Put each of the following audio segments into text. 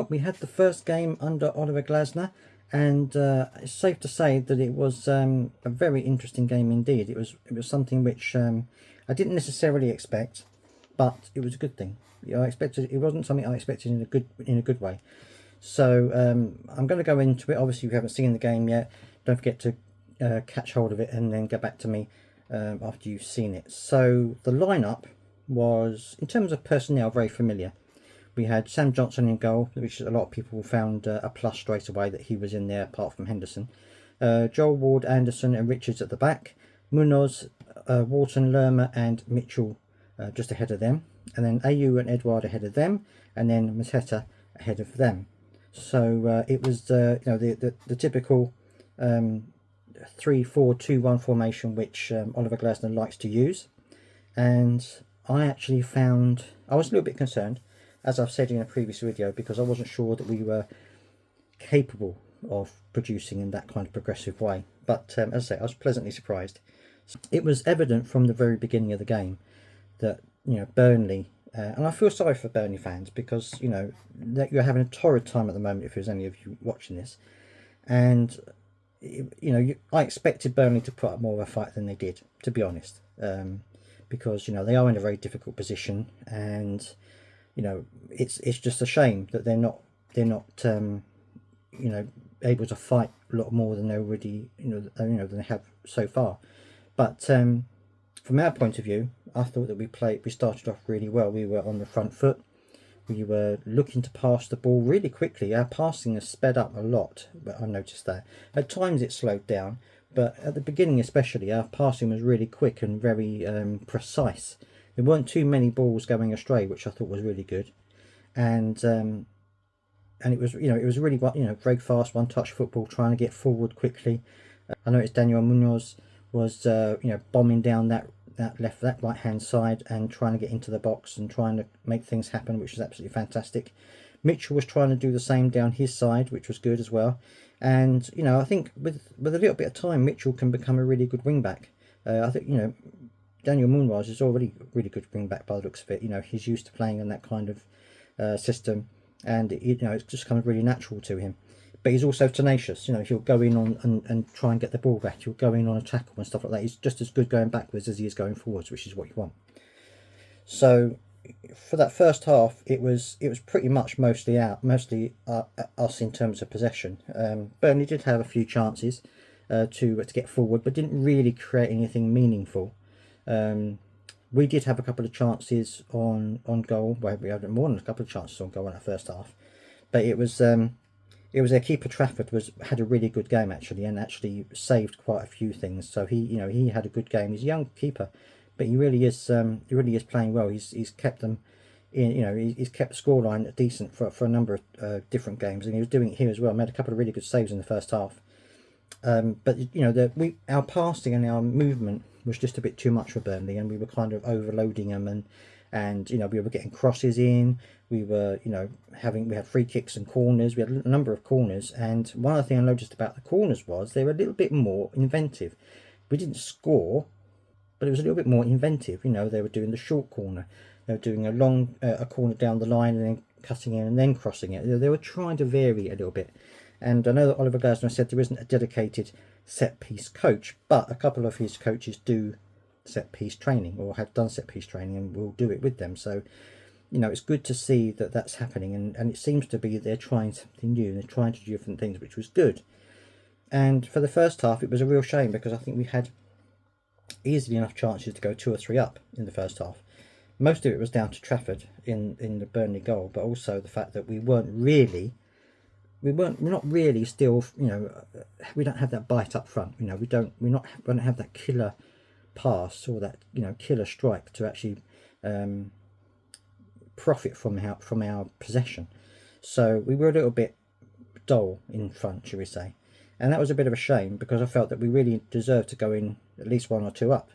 We had the first game under Oliver Glasner, and it's safe to say that it was a very interesting game indeed. It was something which I didn't necessarily expect, but it was a good thing. I expected it wasn't something I expected in a good way. So I'm going to go into it. Obviously, if you haven't seen the game yet, don't forget to catch hold of it and then get back to me after you've seen it. So the lineup was, in terms of personnel, very familiar. We had Sam Johnson in goal, which a lot of people found a plus straight away that he was in there apart from Henderson. Joel, Ward, Anderson and Richards at the back. Munoz, Wharton, Lerma and Mitchell just ahead of them. And then Ayew and Edouard ahead of them. And then Mateta ahead of them. So it was the typical 3-4-2-1 formation which Oliver Glasner likes to use. And I actually found, I was a little bit concerned, as I've said in a previous video, because I wasn't sure that we were capable of producing in that kind of progressive way. But as I say, I was pleasantly surprised. It was evident from the very beginning of the game that Burnley, and I feel sorry for Burnley fans, because that you're having a torrid time at the moment if there's any of you watching this, and I expected Burnley to put up more of a fight than they did, to be honest, because they are in a very difficult position, and it's just a shame that they're not able to fight a lot more than they already than they have so far. But from our point of view, I thought that we started off really well. We were on the front foot. We were looking to pass the ball really quickly. Our passing has sped up a lot, but I noticed that. At times it slowed down, but at the beginning especially, our passing was really quick and very precise. There weren't too many balls going astray, which I thought was really good. And it was it was really very fast one-touch football, trying to get forward quickly. I noticed Daniel Munoz was bombing down that right hand side and trying to get into the box and trying to make things happen, which was absolutely fantastic. Mitchell was trying to do the same down his side, which was good as well. And I think with a little bit of time, Mitchell can become a really good wing back. I think Daniel Munoz is already a really good wing back by the looks of it. He's used to playing in that kind of system, and it's just kind of really natural to him. But he's also tenacious. He'll go in on and try and get the ball back. He'll go in on a tackle and stuff like that. He's just as good going backwards as he is going forwards, which is what you want. So for that first half, it was pretty much mostly us in terms of possession. Burnley did have a few chances to get forward, but didn't really create anything meaningful. We did have a couple of chances on goal. Well, we had more than a couple of chances on goal in that first half, but it was their keeper Trafford had a really good game actually, and actually saved quite a few things. So he had a good game. He's a young keeper, but he really is playing well. He's kept them in. He's kept the scoreline decent for a number of different games, and he was doing it here as well. Made a couple of really good saves in the first half. But our passing and our movement was just a bit too much for Burnley, and we were kind of overloading them, and we were getting crosses in. We were we had free kicks and corners. We had a number of corners, and one other thing I noticed about the corners was they were a little bit more inventive. We didn't score, but it was a little bit more inventive. They were doing the short corner, they were doing a corner down the line and then cutting in and then crossing it. They were trying to vary a little bit. And I know that Oliver Glasner said there isn't a dedicated set-piece coach, but a couple of his coaches do set-piece training, or have done set-piece training, and will do it with them. So, it's good to see that that's happening, and it seems to be they're trying something new, and they're trying to do different things, which was good. And for the first half, it was a real shame, because I think we had easily enough chances to go 2 or 3 up in the first half. Most of it was down to Trafford in the Burnley goal, but also the fact that we're not really still, we don't have that bite up front. We don't have that killer pass or that killer strike to actually profit from our possession. So we were a little bit dull in front, shall we say, and that was a bit of a shame, because I felt that we really deserved to go in at least 1 or 2 up.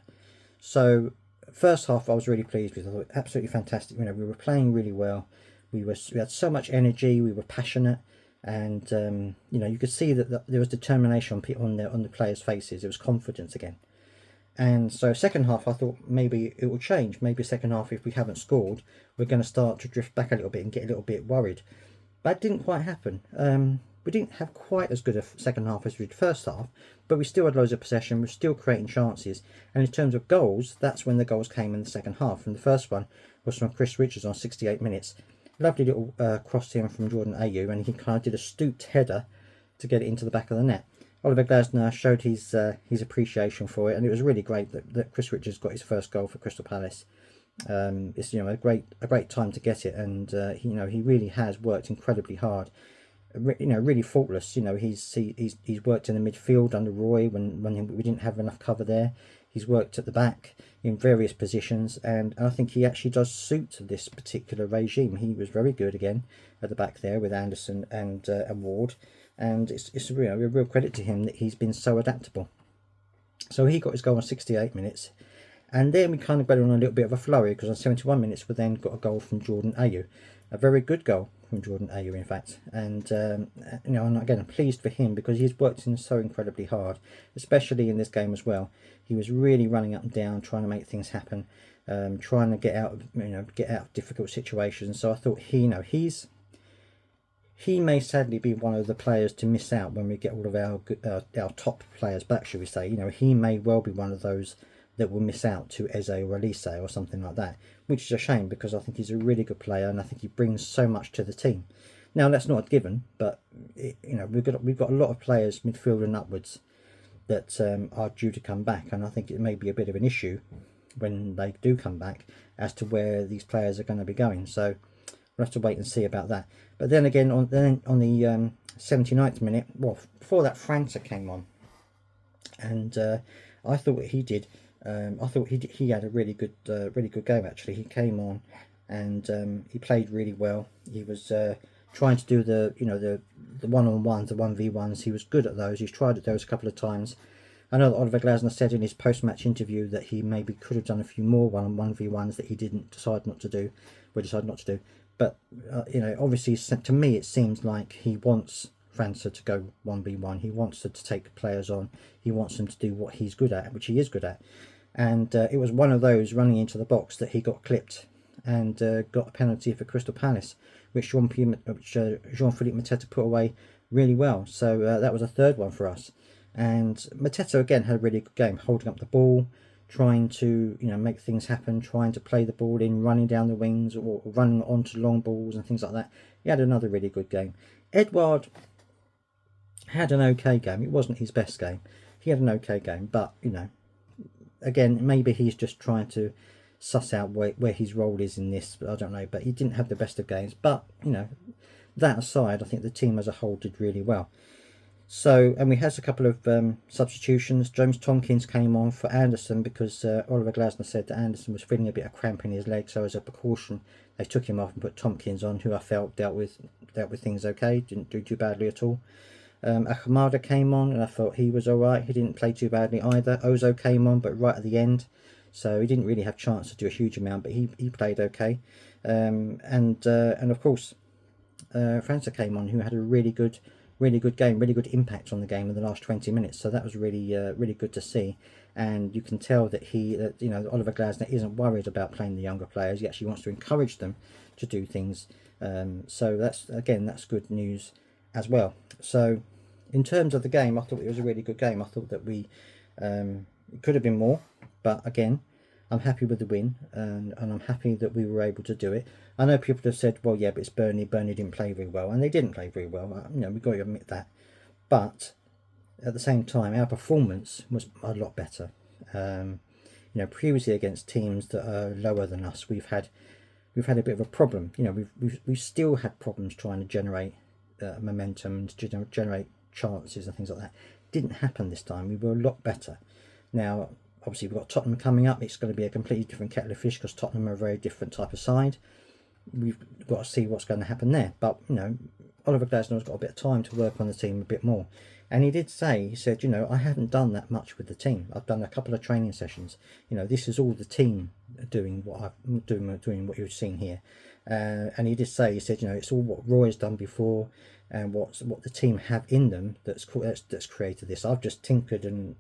So first half I was really pleased with. I thought absolutely fantastic. We were playing really well. We had so much energy. We were passionate. And you could see that there was determination on the players' faces. There was confidence again. And so second half, I thought maybe it will change. Maybe second half, if we haven't scored, we're going to start to drift back a little bit and get a little bit worried. That didn't quite happen. We didn't have quite as good a second half as we did first half, but we still had loads of possession. We're still creating chances. And in terms of goals, that's when the goals came in the second half. And the first one was from Chris Richards on 68 minutes. Lovely little cross in from Jordan Ayew, and he kind of did a stooped header to get it into the back of the net. Oliver Glasner showed his appreciation for it, and it was really great that Chris Richards got his first goal for Crystal Palace. It's a great time to get it, and he really has worked incredibly hard. Really faultless. He's worked in the midfield under Roy when we didn't have enough cover there. He's worked at the back in various positions, and I think he actually does suit this particular regime. He was very good again at the back there with Anderson and Ward, and it's a real credit to him that he's been so adaptable. So he got his goal on 68 minutes, and then we kind of got on a little bit of a flurry, because on 71 minutes we then got a goal from Jordan Ayew, a very good goal from Jordan Ayew, in fact. And and again, I'm pleased for him because he's worked in so incredibly hard, especially in this game as well. He was really running up and down, trying to make things happen, trying to get out of difficult situations. So I thought he may sadly be one of the players to miss out when we get all of our top players back, should we say. He may well be one of those that will miss out to Eze or Elise or something like that, which is a shame, because I think he's a really good player and I think he brings so much to the team. Now, that's not a given, but we've got a lot of players midfield and upwards that are due to come back, and I think it may be a bit of an issue when they do come back as to where these players are going to be going. So we'll have to wait and see about that. But then again, on the 79th minute, well, before that, França came on, and I thought he did. I thought he had a really good game actually. He came on and he played really well. He was trying to do the 1-on-1s, the 1v1s. He was good at those. He's tried at those a couple of times. I know that Oliver Glasner said in his post-match interview that he maybe could have done a few more 1-on-1v1s that he decided not to do. But obviously, to me, it seems like he wants França to go 1v1. He wants to take players on. He wants them to do what he's good at, which he is good at. And it was one of those running into the box that he got clipped and got a penalty for Crystal Palace, which Jean-Philippe Mateta put away really well. So that was a third one for us. And Mateta again had a really good game, holding up the ball, trying to make things happen, trying to play the ball in, running down the wings or running onto long balls and things like that. He had another really good game. Edouard had an okay game. It wasn't his best game. He had an okay game, but again, maybe he's just trying to suss out where his role is in this. I don't know, but he didn't have the best of games. But that aside, I think the team as a whole did really well. So, and we had a couple of substitutions. James Tompkins came on for Anderson because Oliver Glasner said that Anderson was feeling a bit of cramp in his leg, so as a precaution they took him off and put Tompkins on, who I felt dealt with things okay, didn't do too badly at all. Ahamada came on and I thought he was alright. He didn't play too badly either. Ozo came on, but right at the end, so he didn't really have a chance to do a huge amount, but he played okay. And of course França came on, who had a really good game, really good impact on the game in the last 20 minutes. So that was really good to see. And you can tell that Oliver Glasner isn't worried about playing the younger players. He actually wants to encourage them to do things. So that's good news as well. So in terms of the game, I thought it was a really good game. I thought that it could have been more, but again, I'm happy with the win, and I'm happy that we were able to do it. I know people have said, well, yeah, but it's Burnley. Burnley didn't play very well, and they didn't play very well. We've got to admit that. But at the same time, our performance was a lot better. Previously against teams that are lower than us, we've had a bit of a problem. We've still had problems trying to generate momentum and to generate chances and things like that. Didn't happen this time. We were a lot better. Now, obviously, we've got Tottenham coming up. It's going to be a completely different kettle of fish because Tottenham are a very different type of side. We've got to see what's going to happen there. But, Oliver Glasner's got a bit of time to work on the team a bit more. And he said, I haven't done that much with the team. I've done a couple of training sessions. This is all the team doing what you've seen here. And he said, it's all what Roy's done before and what the team have in them that's created this. I've just tinkered and,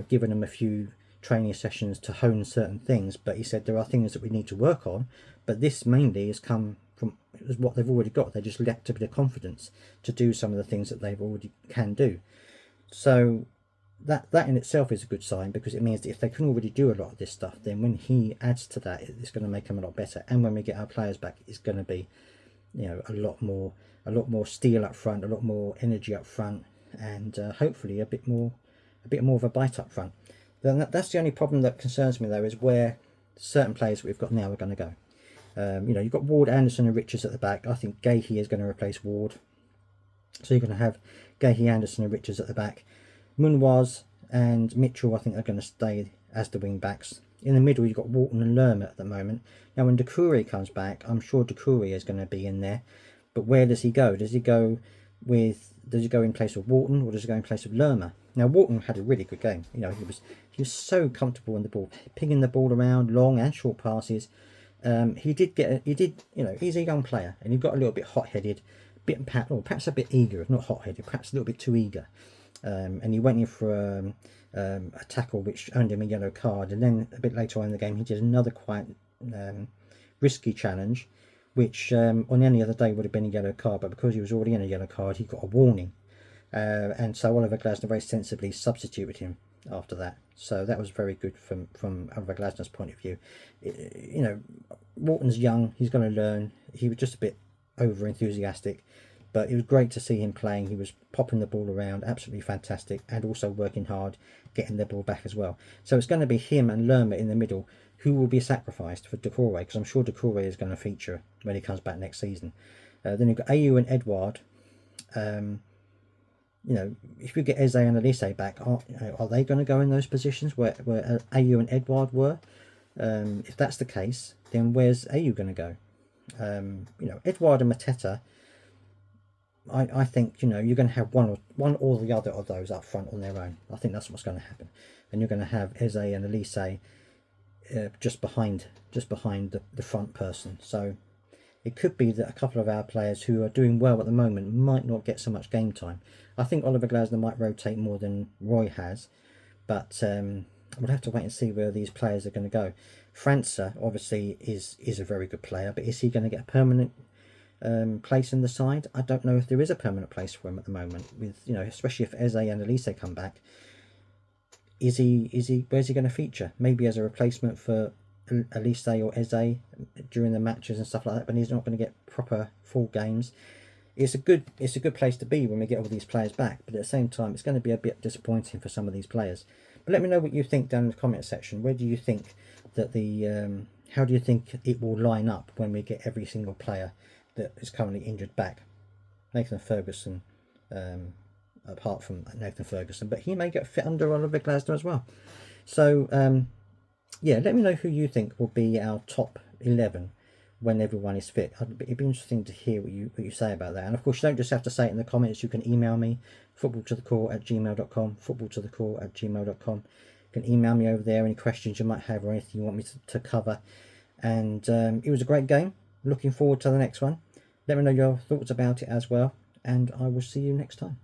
given them a few training sessions to hone certain things. But he said there are things that we need to work on. But this mainly has come from what they've already got. They just lacked a bit of confidence to do some of the things that they've already can do. So that in itself is a good sign, because it means that if they can already do a lot of this stuff, then when he adds to that, it's going to make them a lot better. And when we get our players back, it's going to be, you know, a lot more steel up front, a lot more energy up front, and hopefully a bit more of a bite up front. Then that's the only problem that concerns me, though, is where certain players that we've got now are going to go. You know, you've got Ward, Anderson and Richards at the back. I think Gahey is going to replace Ward. So you're going to have Gahey, Anderson and Richards at the back. Munwaz and Mitchell, I think, are going to stay as the wing backs. In the middle, you've got Walton and Lerma at the moment. Now, when Doucouré comes back, I'm sure Doucouré is going to be in there. But where does he go? Does he go in place of Walton, or does he go in place of Lerma? Now, Walton had a really good game. You know, he was so comfortable in the ball, pinging the ball around, long and short passes. You know, he's a young player, and he got a little bit hot-headed, perhaps a bit eager, not hot-headed, perhaps a little bit too eager. And he went in for a tackle which earned him a yellow card, and then a bit later on in the game he did another quite risky challenge, which on any other day would have been a yellow card, but because he was already in a yellow card, he got a warning, and so Oliver Glasner very sensibly substituted him after that. So that was very good from Oliver Glasner's point of view. You know, Walton's young, he's going to learn. He was just a bit over enthusiastic, but it was great to see him playing. He was popping the ball around, absolutely fantastic, and also working hard, getting the ball back as well. So it's going to be him and Lerma in the middle who will be sacrificed for Doucouré, because I'm sure Doucouré is going to feature when he comes back next season. Then you've got Ayew and Edouard. You know, if you get Eze and Elise back, are they going to go in those positions where Ayew and Edouard were? If that's the case, then where's Ayew going to go? You know, Edouard and Mateta, I think, you know, you're going to have one or the other of those up front on their own. I think that's what's going to happen, and you're going to have Eze and Elise just behind the front person. So it could be that a couple of our players who are doing well at the moment might not get so much game time. I think Oliver Glasner might rotate more than Roy has, but we'll have to wait and see where these players are going to go. França obviously is a very good player, but is he going to get a permanent place in the side? I don't know if there is a permanent place for him at the moment. With, you know, especially if Eze and Elise come back, where's he going to feature? Maybe as a replacement for Elise or Eze during the matches and stuff like that, but he's not going to get proper full games. It's a good place to be when we get all these players back, but at the same time it's going to be a bit disappointing for some of these players. But let me know what you think down in the comment section. Where do you think that how do you think it will line up when we get every single player that is currently injured back? Nathan Ferguson, apart from Nathan Ferguson, but he may get fit under Oliver Glasner as well. So yeah, let me know who you think will be our top 11 when everyone is fit. It'd be interesting to hear what you say about that. And of course, you don't just have to say it in the comments. You can email me, footballtothecore@gmail.com, footballtothecore@gmail.com. You can email me over there any questions you might have or anything you want me to cover. And it was a great game. Looking forward to the next one. Let me know your thoughts about it as well, and I will see you next time.